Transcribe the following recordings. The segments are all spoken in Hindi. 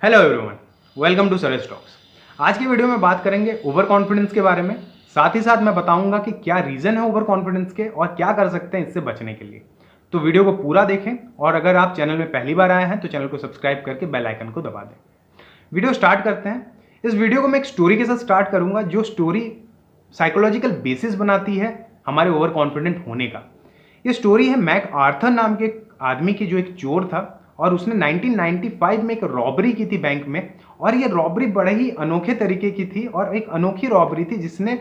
Hello everyone, welcome to Suresh talks. आज की वीडियो में बात करेंगे ओवर कॉन्फिडेंस के बारे में। साथ ही साथ मैं बताऊंगा कि क्या रीज़न है ओवर कॉन्फिडेंस के और क्या कर सकते हैं इससे बचने के लिए। तो वीडियो को पूरा देखें और अगर आप चैनल में पहली बार आए हैं तो चैनल को सब्सक्राइब करके बेल आइकन को दबा दें। वीडियो स्टार्ट करते हैं। इस वीडियो को मैं एक स्टोरी के साथ स्टार्ट करूंगा जो स्टोरी साइकोलॉजिकल बेसिस बनाती है हमारे ओवर कॉन्फिडेंट होने का। ये स्टोरी है मैक आर्थर नाम के एक आदमी की, जो एक चोर था और उसने 1995 में एक रॉबरी की थी बैंक में। और ये रॉबरी बड़े ही अनोखे तरीके की थी और एक अनोखी रॉबरी थी जिसने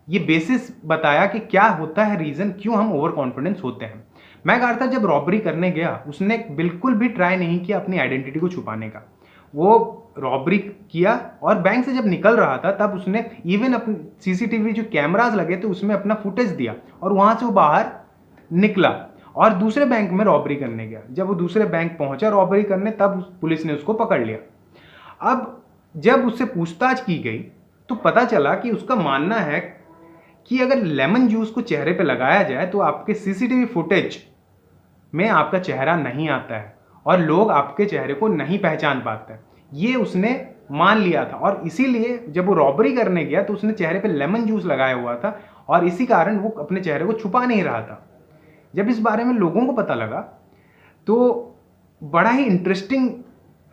ये बेसिस बताया कि क्या होता है, रीज़न क्यों हम ओवर कॉन्फिडेंस होते हैं। मैक आर्थर जब रॉबरी करने गया उसने बिल्कुल भी ट्राई नहीं किया अपनी आइडेंटिटी को छुपाने का। वो रॉबरी किया और बैंक से जब निकल रहा था तब उसने इवन अपने सीसीटीवी जो कैमराज लगे थे उसमें अपना फुटेज दिया और वहाँ से वो बाहर निकला और दूसरे बैंक में रॉबरी करने गया। जब वो दूसरे बैंक पहुंचा रॉबरी करने तब पुलिस ने उसको पकड़ लिया। अब जब उससे पूछताछ की गई तो पता चला कि उसका मानना है कि अगर लेमन जूस को चेहरे पे लगाया जाए तो आपके सीसीटीवी फुटेज में आपका चेहरा नहीं आता है और लोग आपके चेहरे को नहीं पहचान पाते। ये उसने मान लिया था और इसीलिए जब वो रॉबरी करने गया तो उसने चेहरे पे लेमन जूस लगाया हुआ था और इसी कारण वो अपने चेहरे को छुपा नहीं रहा था। जब इस बारे में लोगों को पता लगा तो बड़ा ही इंटरेस्टिंग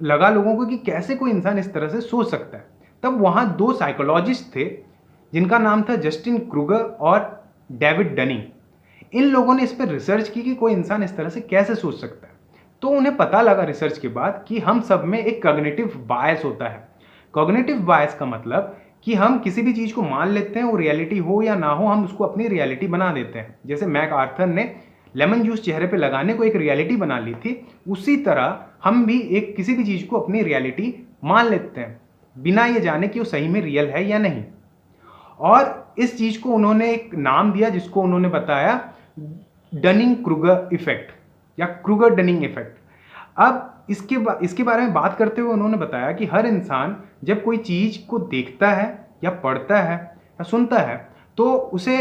लगा लोगों को कि कैसे कोई इंसान इस तरह से सोच सकता है। तब वहाँ दो साइकोलॉजिस्ट थे जिनका नाम था जस्टिन क्रूगर और डेविड डनिंग। इन लोगों ने इस पर रिसर्च की कि कोई इंसान इस तरह से कैसे सोच सकता है। तो उन्हें पता लगा रिसर्च के बाद कि हम सब में एक कॉग्निटिव बायस होता है। कॉग्निटिव बायस का मतलब कि हम किसी भी चीज़ को मान लेते हैं, वो रियलिटी हो या ना हो, हम उसको अपनी रियलिटी बना देते हैं। जैसे मैक आर्थर ने लेमन जूस चेहरे पे लगाने को एक रियलिटी बना ली थी, उसी तरह हम भी एक किसी भी चीज़ को अपनी रियलिटी मान लेते हैं बिना ये जाने कि वो सही में रियल है या नहीं। और इस चीज़ को उन्होंने एक नाम दिया जिसको उन्होंने बताया डनिंग क्रूगर इफेक्ट या क्रूगर डनिंग इफेक्ट। अब इसके बारे में बात करते हुए उन्होंने बताया कि हर इंसान जब कोई चीज़ को देखता है या पढ़ता है या सुनता है तो उसे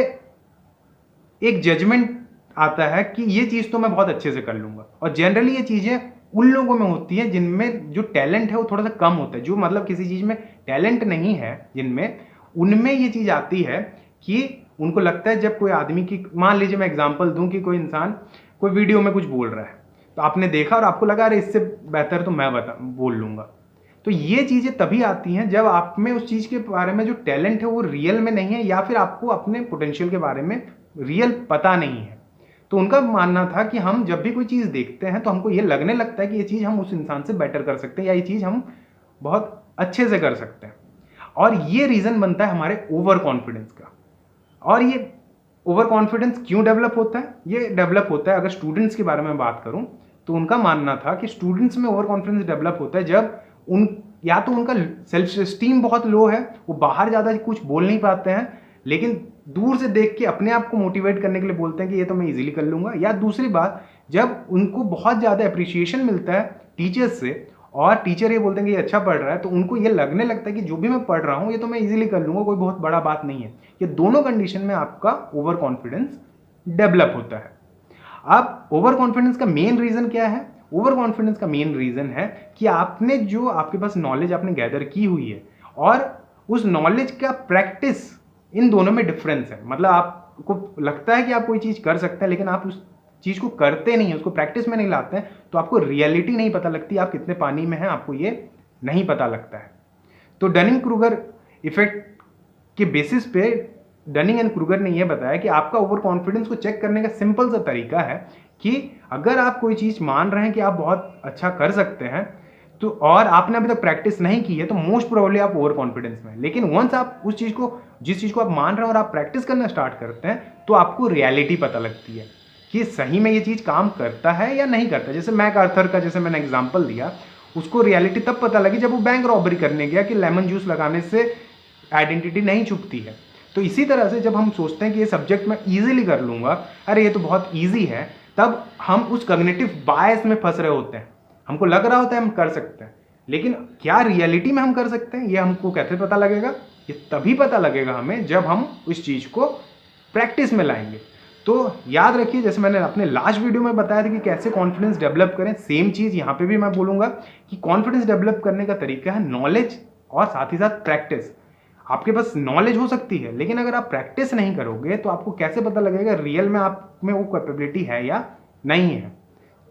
एक जजमेंट आता है कि ये चीज़ तो मैं बहुत अच्छे से कर लूँगा। और जनरली ये चीज़ें उन लोगों में होती हैं जिनमें जो टैलेंट है वो थोड़ा सा कम होता है, जो मतलब किसी चीज़ में टैलेंट नहीं है जिनमें, उनमें ये चीज़ आती है कि उनको लगता है जब कोई आदमी की, मान लीजिए मैं एग्जांपल दूं कि कोई इंसान कोई वीडियो में कुछ बोल रहा है तो आपने देखा और आपको लगा अरे इससे बेहतर तो मैं बोल लूँगा। तो ये चीज़ें तभी आती हैं जब आप में उस चीज़ के बारे में जो टैलेंट है वो रियल में नहीं है या फिर आपको अपने पोटेंशियल के बारे में रियल पता नहीं है। तो उनका मानना था कि हम जब भी कोई चीज़ देखते हैं तो हमको ये लगने लगता है कि ये चीज़ हम उस इंसान से बेटर कर सकते हैं या ये चीज़ हम बहुत अच्छे से कर सकते हैं। और ये रीज़न बनता है हमारे ओवर कॉन्फिडेंस का। और ये ओवर कॉन्फिडेंस क्यों डेवलप होता है? ये डेवलप होता है, अगर स्टूडेंट्स के बारे में बात करूं तो उनका मानना था कि स्टूडेंट्स में ओवर कॉन्फिडेंस डेवलप होता है जब या तो उनका सेल्फ स्टीम बहुत लो है, वो बाहर ज़्यादा कुछ बोल नहीं पाते हैं लेकिन दूर से देख के अपने आप को मोटिवेट करने के लिए बोलते हैं कि ये तो मैं इजीली कर लूँगा। या दूसरी बात, जब उनको बहुत ज़्यादा अप्रिशिएशन मिलता है टीचर्स से और टीचर ये बोलते हैं कि ये अच्छा पढ़ रहा है तो उनको ये लगने लगता है कि जो भी मैं पढ़ रहा हूँ ये तो मैं इजीली कर लूँगा, कोई बहुत बड़ा बात नहीं है। ये दोनों कंडीशन में आपका ओवर कॉन्फिडेंस डेवलप होता है। अब ओवर कॉन्फिडेंस का मेन रीज़न क्या है? ओवर कॉन्फिडेंस का मेन रीज़न है कि आपने जो आपके पास नॉलेज आपने गैदर की हुई है और उस नॉलेज का प्रैक्टिस, इन दोनों में डिफरेंस है। मतलब आपको लगता है कि आप कोई चीज़ कर सकते हैं लेकिन आप उस चीज़ को करते नहीं हैं, उसको प्रैक्टिस में नहीं लाते हैं तो आपको रियलिटी नहीं पता लगती, आप कितने पानी में हैं आपको ये नहीं पता लगता है। तो डनिंग क्रूगर इफेक्ट के बेसिस पे डनिंग एंड क्रूगर ने यह बताया कि आपका ओवर कॉन्फिडेंस को चेक करने का सिंपल सा तरीका है कि अगर आप कोई चीज़ मान रहे हैं कि आप बहुत अच्छा कर सकते हैं तो और आपने अभी तक प्रैक्टिस नहीं की है तो मोस्ट प्रोबेबली आप ओवर कॉन्फिडेंस में। लेकिन वंस आप उस चीज़ को, जिस चीज़ को आप मान रहे हैं और आप प्रैक्टिस करना स्टार्ट करते हैं तो आपको रियलिटी पता लगती है कि सही में ये चीज़ काम करता है या नहीं करता। जैसे मैक आर्थर का जैसे मैंने एग्जांपल दिया, उसको रियलिटी तब पता लगी जब वो बैंक रॉबरी करने गया कि लेमन जूस लगाने से आइडेंटिटी नहीं छुपती है। तो इसी तरह से जब हम सोचते हैं कि ये सब्जेक्ट मैं ईजिली कर लूँगा, अरे ये तो बहुत ईजी है, तब हम उस कॉग्निटिव बायस में फंस रहे होते हैं। हमको लग रहा होता है हम कर सकते हैं लेकिन क्या रियलिटी में हम कर सकते हैं ये हमको कैसे पता लगेगा? ये तभी पता लगेगा हमें जब हम उस चीज़ को प्रैक्टिस में लाएंगे। तो याद रखिए, जैसे मैंने अपने लास्ट वीडियो में बताया था कि कैसे कॉन्फिडेंस डेवलप करें, सेम चीज़ यहाँ पे भी मैं बोलूँगा कि कॉन्फिडेंस डेवलप करने का तरीका है नॉलेज और साथ ही साथ प्रैक्टिस। आपके पास नॉलेज हो सकती है, लेकिन अगर आप प्रैक्टिस नहीं करोगे तो आपको कैसे पता लगेगा रियल में आप में वो कैपेबिलिटी है या नहीं है।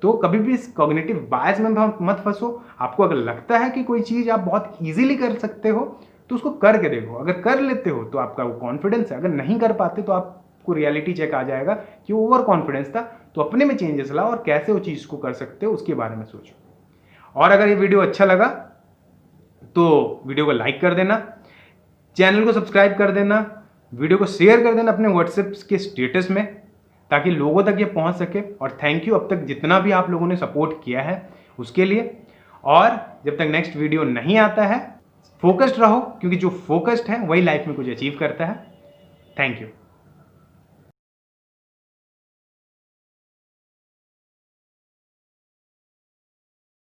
तो कभी भी इस कॉग्निटिव बायस में मत फंसो। आपको अगर लगता है कि कोई चीज़ आप बहुत ईजिली कर सकते हो तो उसको करके देखो। अगर कर लेते हो तो आपका वो कॉन्फिडेंस है, अगर नहीं कर पाते तो आपको रियलिटी चेक आ जाएगा कि ओवर कॉन्फिडेंस था। तो अपने में चेंजेस लाओ और कैसे वो चीज़ को कर सकते हो उसके बारे में सोचो। और अगर ये वीडियो अच्छा लगा तो वीडियो को लाइक कर देना, चैनल को सब्सक्राइब कर देना, वीडियो को शेयर कर देना अपने व्हाट्सएप के स्टेटस में, ताकि लोगों तक ये पहुंच सके। और थैंक यू अब तक जितना भी आप लोगों ने सपोर्ट किया है उसके लिए। और जब तक नेक्स्ट वीडियो नहीं आता है, फोकस्ड रहो, क्योंकि जो फोकस्ड है वही लाइफ में कुछ अचीव करता है। Thank you.